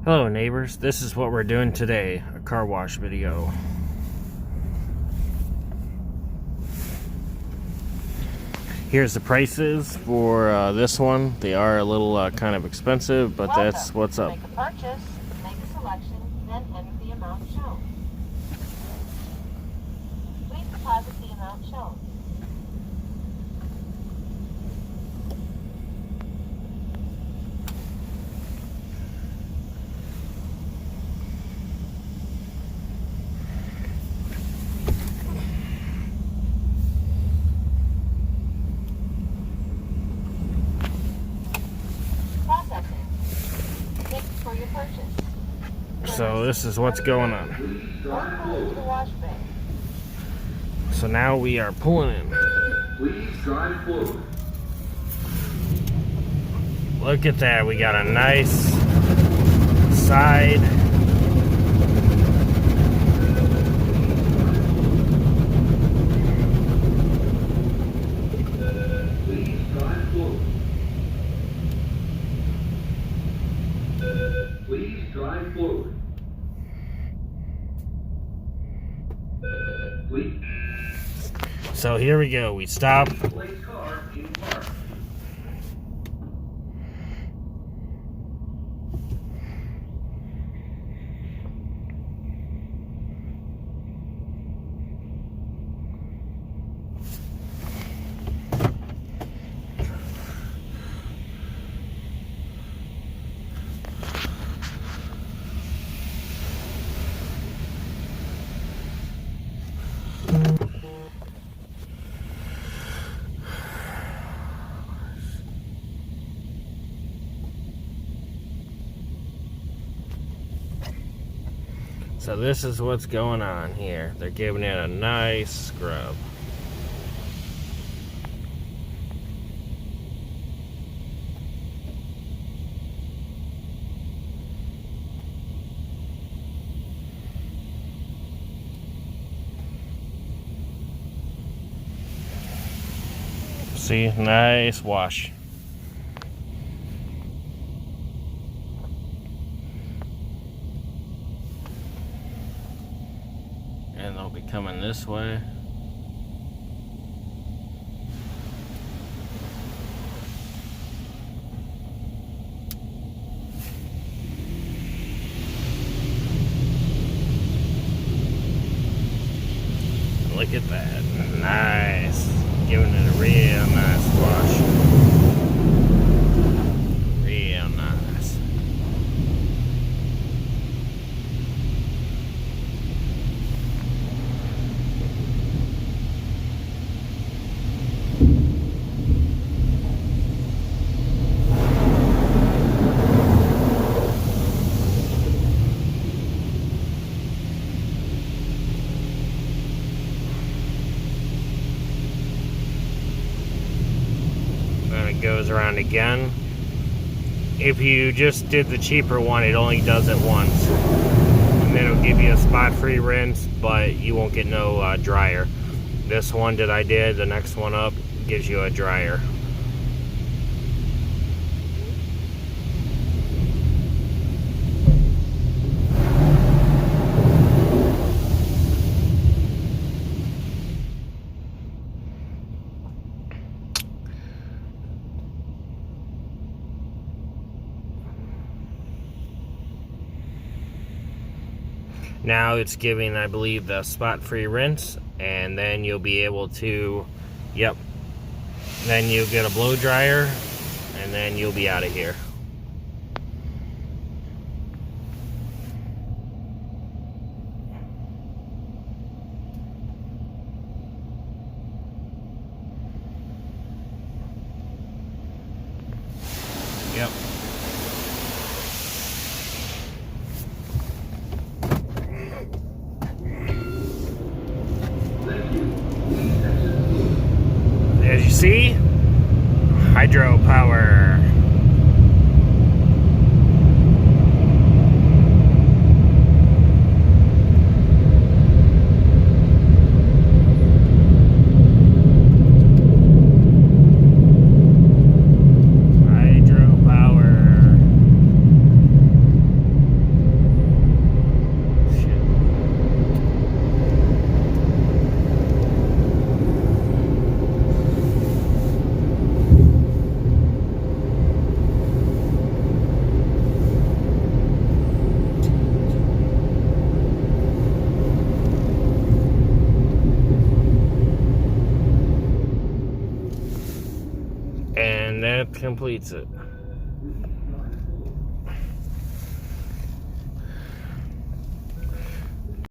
Hello neighbors, this is what we're doing today, a car wash video. Here's the prices for this one. They are a little kind of expensive, but that's what's up. Make a purchase, make a selection, then enter the amount shown. Please deposit the amount shown. For your purchase. So this is what's going on. So now we are pulling in. Please drive forward. Look at that, we got a nice side. Please drive forward. Please drive forward. Please. So here we go, we stop. Place car in park. So this is what's going on here. They're giving it a nice scrub. See, nice wash. And they'll be coming this way. Look at that. Nice. Giving it a real nice wash. Real nice. Then it goes around again. If you just did the cheaper one, it only does it once. And then it'll give you a spot-free rinse, but you won't get no dryer. This one that I did, the next one up, gives you a dryer. Now it's giving, I believe, the spot-free rinse, and then you'll be able to, yep, then you'll get a blow dryer, and then you'll be out of here. Yep. As you see, hydropower. Hydropower. And that completes it.